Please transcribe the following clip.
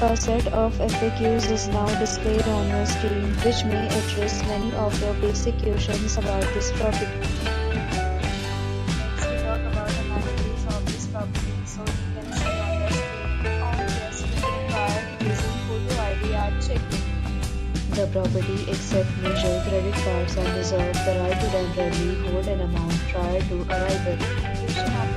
A set of FAQs is now displayed on your screen, which may address many of your basic questions about this property. Next, we talk about the amenities of this property. So you can see on the screen, all guests can buy using photo ID at check-in. The property accepts major credit cards and reserves the right to temporarily hold an amount prior to arrival. You should have